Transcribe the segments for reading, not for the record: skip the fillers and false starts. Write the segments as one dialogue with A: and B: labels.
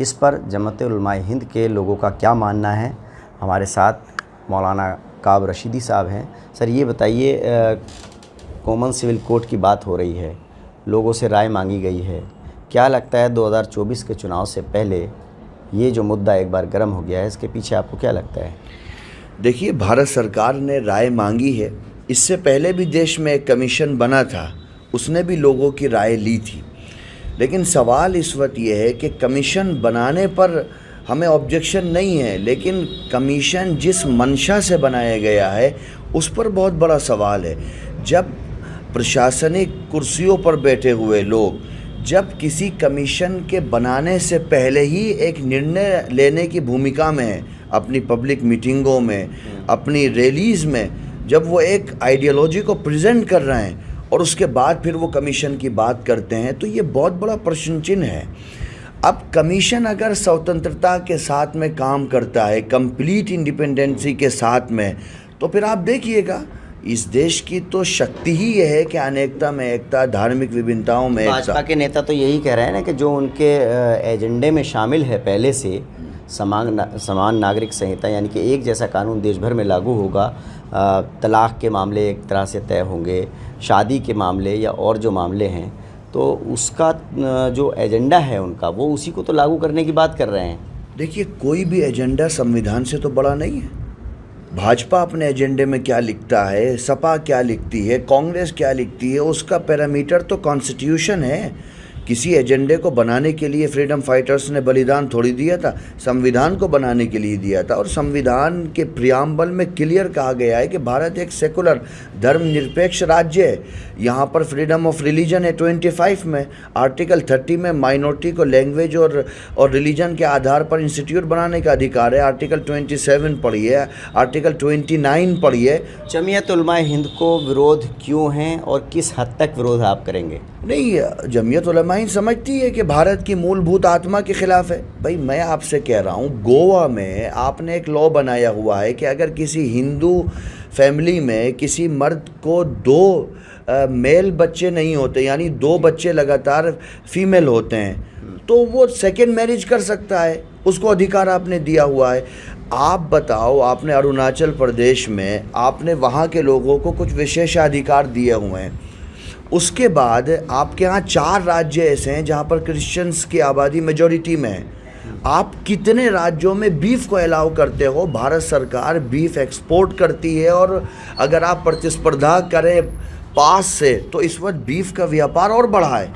A: इस पर जमात-ए उलमा-ए हिंद के लोगों का क्या मानना है। हमारे साथ मौलाना काब रशीदी साहब हैं। सर ये बताइए, कॉमन सिविल कोड की बात हो रही है, लोगों से राय मांगी गई है, क्या लगता है 2024 के चुनाव से पहले ये जो मुद्दा एक बार गर्म हो गया है, इसके पीछे आपको क्या लगता है?
B: देखिए, भारत सरकार ने राय मांगी है। इससे पहले भी देश में एक कमीशन बना था, उसने भी लोगों की राय ली थी। लेकिन सवाल इस वक्त ये है कि कमीशन बनाने पर हमें ऑब्जेक्शन नहीं है, लेकिन कमीशन जिस मंशा से बनाया गया है उस पर बहुत बड़ा सवाल है। जब प्रशासनिक कुर्सियों पर बैठे हुए लोग जब किसी कमीशन के बनाने से पहले ही एक निर्णय लेने की भूमिका में है, अपनी पब्लिक मीटिंगों में, अपनी रैलीज़ में, जब वो एक आइडियोलॉजी को प्रेजेंट कर रहे हैं और उसके बाद फिर वो कमीशन की बात करते हैं, तो ये बहुत बड़ा प्रश्न चिन्ह है। अब कमीशन अगर स्वतंत्रता के साथ में काम करता है, कंप्लीट इंडिपेंडेंसी के साथ में, तो फिर आप देखिएगा इस देश की तो शक्ति ही ये है कि अनेकता में एकता, धार्मिक विभिन्नताओं में एकता।
A: भाजपा के नेता तो यही कह रहे हैं ना कि जो उनके एजेंडे में शामिल है पहले से, समान नागरिक संहिता, यानी कि एक जैसा कानून देश भर में लागू होगा, तलाक के मामले एक तरह से तय होंगे, शादी के मामले या और जो मामले हैं, तो उसका जो एजेंडा है उनका, वो उसी को तो लागू करने की बात कर रहे हैं।
B: देखिए, कोई भी एजेंडा संविधान से तो बड़ा नहीं है। भाजपा अपने एजेंडे में क्या लिखता है, सपा क्या लिखती है, कांग्रेस क्या लिखती है, उसका पैरामीटर तो कॉन्स्टिट्यूशन है। किसी एजेंडे को बनाने के लिए फ्रीडम फाइटर्स ने बलिदान थोड़ी दिया था, संविधान को बनाने के लिए दिया था। और संविधान के प्रियम्बल में क्लियर कहा गया है कि भारत एक सेकुलर धर्मनिरपेक्ष राज्य है। यहाँ पर फ्रीडम ऑफ रिलीजन है 25 में, आर्टिकल 30 में माइनॉरिटी को लैंग्वेज और रिलीजन के आधार पर इंस्टीट्यूट बनाने का अधिकार है। आर्टिकल 27 पढ़िए, आर्टिकल 29 पढ़िए।
A: जमीयत उलमा हिंद को विरोध क्यों है और किस हद तक विरोध आप करेंगे?
B: नहीं, जमीयत उलमा हिंद समझती है कि भारत की मूलभूत आत्मा के खिलाफ है। भाई, मैं आपसे कह रहा हूँ, गोवा में आपने एक लॉ बनाया हुआ है कि अगर किसी हिंदू फैमिली में किसी मर्द को 2 मेल बच्चे नहीं होते, यानी 2 बच्चे लगातार फीमेल होते हैं, तो वो सेकेंड मैरिज कर सकता है, उसको अधिकार आपने दिया हुआ है। आप बताओ, आपने अरुणाचल प्रदेश में आपने वहाँ के लोगों को कुछ विशेषाधिकार दिए हुए हैं। उसके बाद आपके यहाँ 4 राज्य ऐसे हैं जहाँ पर क्रिश्चियंस की आबादी मेजॉरिटी में है। आप कितने राज्यों में बीफ को अलाउ करते हो? भारत सरकार बीफ एक्सपोर्ट करती है, और अगर आप प्रतिस्पर्धा करें पास से, तो इस वक्त बीफ का व्यापार और बढ़ा है।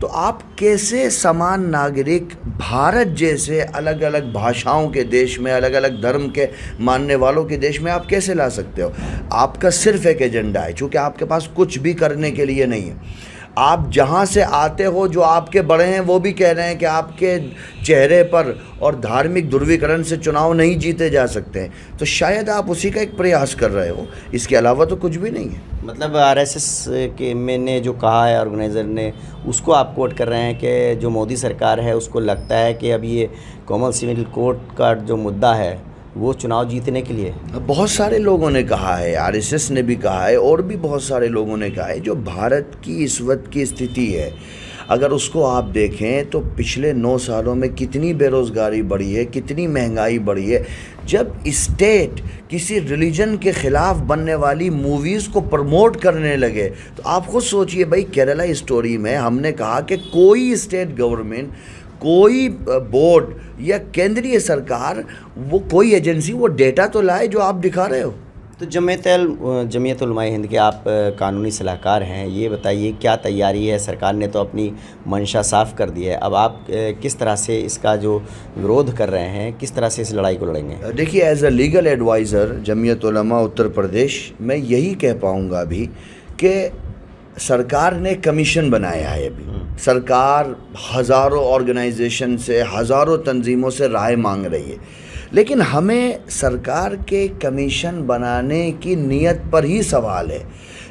B: तो आप कैसे समान नागरिक भारत जैसे अलग अलग भाषाओं के देश में, अलग अलग धर्म के मानने वालों के देश में आप कैसे ला सकते हो? आपका सिर्फ एक एजेंडा है, क्योंकि आपके पास कुछ भी करने के लिए नहीं है। आप जहाँ से आते हो, जो आपके बड़े हैं वो भी कह रहे हैं कि आपके चेहरे पर और धार्मिक ध्रुवीकरण से चुनाव नहीं जीते जा सकते हैं। तो शायद आप उसी का एक प्रयास कर रहे हो, इसके अलावा तो कुछ भी नहीं है।
A: मतलब आरएसएस के मैंने जो कहा है ऑर्गेनाइज़र ने, उसको आप कोट कर रहे हैं कि जो मोदी सरकार है उसको लगता है कि अब ये कॉमन सिविल कोड का जो मुद्दा है वो चुनाव जीतने के लिए।
B: बहुत सारे लोगों ने कहा है, आरएसएस ने भी कहा है, और भी बहुत सारे लोगों ने कहा है। जो भारत की इस वक्त की स्थिति है, अगर उसको आप देखें तो पिछले 9 सालों में कितनी बेरोज़गारी बढ़ी है, कितनी महंगाई बढ़ी है। जब स्टेट किसी रिलीजन के ख़िलाफ़ बनने वाली मूवीज़ को प्रमोट करने लगे, तो आप खुद सोचिए भाई, केरला स्टोरी में हमने कहा कि कोई स्टेट गवर्नमेंट, कोई बोर्ड या केंद्रीय सरकार, वो कोई एजेंसी वो डेटा तो लाए जो आप दिखा रहे हो।
A: तो जमीयत उलमा हिंद के आप कानूनी सलाहकार हैं, ये बताइए क्या तैयारी है? सरकार ने तो अपनी मंशा साफ़ कर दी है, अब आप किस तरह से इसका जो विरोध कर रहे हैं, किस तरह से इस लड़ाई को लड़ेंगे?
B: देखिए, as a legal adviser Jamiat Ulama Uttar प्रदेश, मैं यही कह पाऊँगा अभी कि सरकार ने कमीशन बनाया है। अभी सरकार हज़ारों ऑर्गेनाइजेशन से, हज़ारों तंजीमों से राय मांग रही है, लेकिन हमें सरकार के कमीशन बनाने की नीयत पर ही सवाल है।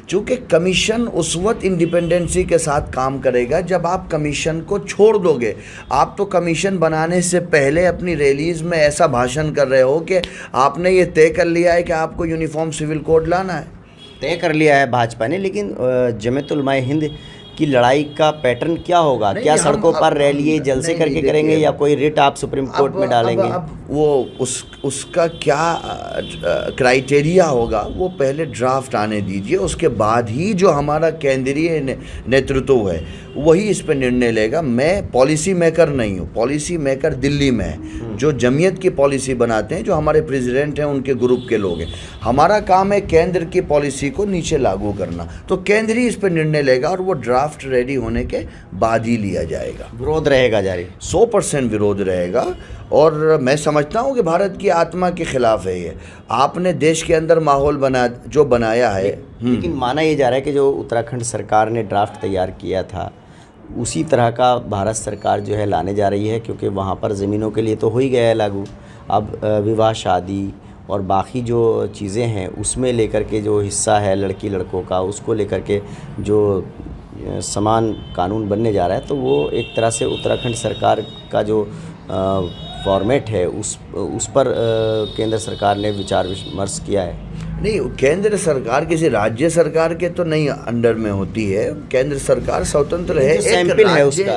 B: चूँकि कमीशन उस वक्त इंडिपेंडेंसी के साथ काम करेगा जब आप कमीशन को छोड़ दोगे। आप तो कमीशन बनाने से पहले अपनी रैलीज़ में ऐसा भाषण कर रहे हो कि आपने ये तय कर लिया है कि आपको यूनिफॉर्म सिविल कोड लाना है।
A: तय कर लिया है भाजपा ने, लेकिन जमीयत उलमा हिंद की लड़ाई का पैटर्न क्या होगा?
B: नहीं,
A: क्या
B: हम
A: सड़कों पर
B: अब
A: रैली जलसे
B: नहीं,
A: करके
B: नहीं,
A: करेंगे
B: देखिए,
A: या कोई रिट आप सुप्रीम कोर्ट में डालेंगे?
B: अब वो उसका क्या क्राइटेरिया होगा, वो पहले ड्राफ्ट आने दीजिए, उसके बाद ही जो हमारा केंद्रीय नेतृत्व है वही इस पर निर्णय लेगा। मैं पॉलिसी मेकर नहीं हूँ, पॉलिसी मेकर दिल्ली में है, जो जमीयत की पॉलिसी बनाते हैं, जो हमारे प्रेसिडेंट हैं उनके ग्रुप के लोग हैं। हमारा काम है केंद्र की पॉलिसी को नीचे लागू करना, तो केंद्र ही इस पर निर्णय लेगा और वो ड्राफ्ट रेडी होने के बाद ही लिया जाएगा।
A: विरोध रहेगा जारी?
B: 100% विरोध रहेगा और मैं समझता हूँ कि भारत की आत्मा के खिलाफ है ये। आपने देश के अंदर माहौल बनाया है।
A: लेकिन माना ये जा रहा है कि जो उत्तराखंड सरकार ने ड्राफ्ट तैयार किया था उसी तरह का भारत सरकार जो है लाने जा रही है, क्योंकि वहाँ पर ज़मीनों के लिए तो हो ही गया है लागू। अब विवाह शादी और बाकी जो चीज़ें हैं उसमें लेकर के जो हिस्सा है लड़की लड़कों का, उसको लेकर के जो समान कानून बनने जा रहा है, तो वो एक तरह से उत्तराखंड सरकार का जो फॉर्मेट है उस पर केंद्र सरकार ने विचार विमर्श किया है।
B: नहीं, केंद्र सरकार किसी राज्य सरकार के तो नहीं अंडर में होती है। केंद्र सरकार स्वतंत्र है,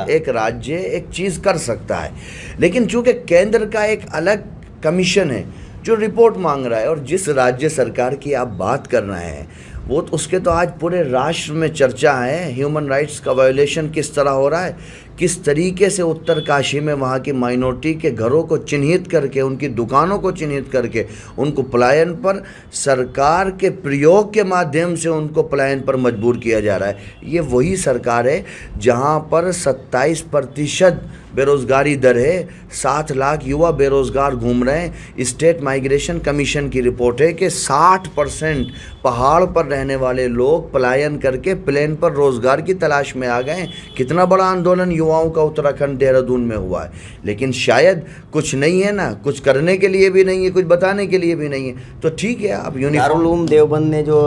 B: एक राज्य एक चीज़ कर सकता है, लेकिन चूंकि केंद्र का एक अलग कमीशन है जो रिपोर्ट मांग रहा है, और जिस राज्य सरकार की आप बात कर रहे हैं वो तो उसके तो आज पूरे राष्ट्र में चर्चा है। ह्यूमन राइट्स का वायोलेशन किस तरह हो रहा है, किस तरीके से उत्तरकाशी में वहाँ की माइनॉरिटी के घरों को चिन्हित करके, उनकी दुकानों को चिन्हित करके उनको पलायन पर, सरकार के प्रयोग के माध्यम से उनको पलायन पर मजबूर किया जा रहा है। ये वही सरकार है जहाँ पर 27% बेरोज़गारी दर है, 7 लाख युवा बेरोज़गार घूम रहे हैं। स्टेट माइग्रेशन कमीशन की रिपोर्ट है कि 60% पहाड़ पर रहने वाले लोग पलायन करके प्लेन पर रोज़गार की तलाश में आ गए हैं। कितना बड़ा आंदोलन युवाओं का उत्तराखंड देहरादून में हुआ है, लेकिन शायद कुछ नहीं है ना, कुछ करने के लिए भी नहीं है, कुछ बताने के लिए भी नहीं है। तो ठीक है, अब
A: दारुल उलूम देवबंद ने जो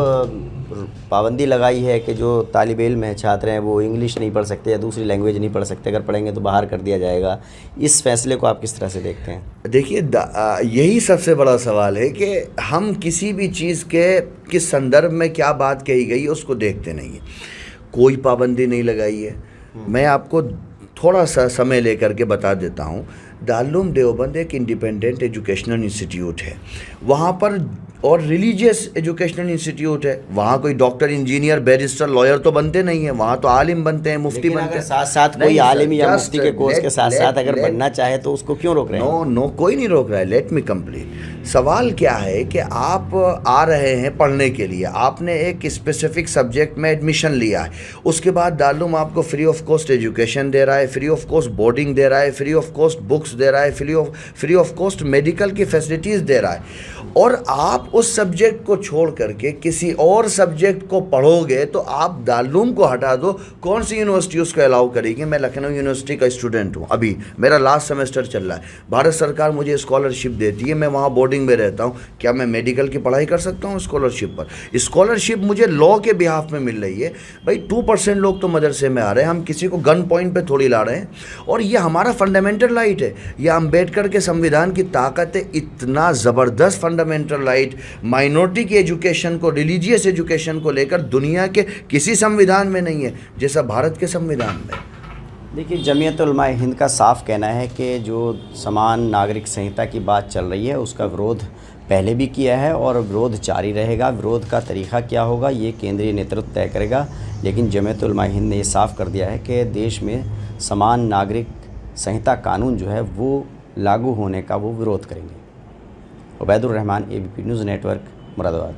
A: पाबंदी लगाई है कि जो तालिब इल्म है, छात्र हैं, वो इंग्लिश नहीं पढ़ सकते या दूसरी लैंग्वेज नहीं पढ़ सकते, अगर पढ़ेंगे तो बाहर कर दिया जाएगा, इस फैसले को आप किस तरह से देखते हैं?
B: देखिए, यही सबसे बड़ा सवाल है कि हम किसी भी चीज़ के किस संदर्भ में क्या बात कही गई है उसको देखते नहीं है। कोई पाबंदी नहीं लगाई है। मैं आपको थोड़ा सा समय लेकर के बता देता हूँ। दारुल उलूम देवबंद एक इंडिपेंडेंट एजुकेशनल इंस्टीट्यूट है, वहाँ पर, और रिलीजियस एजुकेशनल इंस्टीट्यूट है। वहाँ कोई डॉक्टर, इंजीनियर, बैरिस्टर, लॉयर तो बनते नहीं हैं, वहाँ तो आलिम बनते हैं, मुफ्ती बनते हैं।
A: साथ साथ कोई आलिम या मुफ्ती के कोर्स के साथ साथ अगर बनना चाहे तो उसको क्यों रोक रहे हैं?
B: नो, कोई नहीं रोक रहा है। Let me complete. सवाल क्या है कि आप आ रहे हैं पढ़ने के लिए, आपने एक स्पेसिफिक सब्जेक्ट में एडमिशन लिया है, उसके बाद दारुल उलूम आपको फ्री ऑफ कॉस्ट एजुकेशन दे रहा है, फ्री ऑफ कॉस्ट बोर्डिंग दे रहा है, फ्री ऑफ कॉस्ट बुक्स दे रहा है, फ्री ऑफ कॉस्ट मेडिकल की फैसिलिटीज़ दे रहा है, और आप उस सब्जेक्ट को छोड़ करके किसी और सब्जेक्ट को पढ़ोगे तो आप दारुल उलूम को हटा दो, कौन सी यूनिवर्सिटी उसको अलाउ करेगी? मैं लखनऊ यूनिवर्सिटी का स्टूडेंट हूँ, अभी मेरा लास्ट सेमेस्टर चल रहा है। भारत सरकार मुझे स्कॉलरशिप देती है, मैं वहाँ बोर्डिंग में रहता हूँ। क्या मैं मेडिकल की पढ़ाई कर सकता हूँ स्कॉलरशिप पर? स्कॉलरशिप मुझे लॉ के बिहाफ में मिल रही है। भाई 2% लोग तो मदरसे में आ रहे हैं, हम किसी को गन पॉइंट पे थोड़ी ला रहे हैं। और ये हमारा फंडामेंटल राइट है, यह अम्बेडकर के संविधान की ताकत है। इतना ज़बरदस्त फंडामेंटल राइट माइनॉरिटी की एजुकेशन को, रिलीजियस एजुकेशन को लेकर दुनिया के किसी संविधान में नहीं है जैसा भारत के संविधान में।
A: देखिए, जमीयत उलमाए हिंद का साफ कहना है कि जो समान नागरिक संहिता की बात चल रही है उसका विरोध पहले भी किया है और विरोध जारी रहेगा। विरोध का तरीक़ा क्या होगा ये केंद्रीय नेतृत्व तय करेगा, लेकिन जमीयत उलमाए हिंद ने ये साफ कर दिया है कि देश में समान नागरिक संहिता कानून जो है वो लागू होने का वो विरोध करेंगे। Ubaidur Rahman, ABP news network, Moradabad.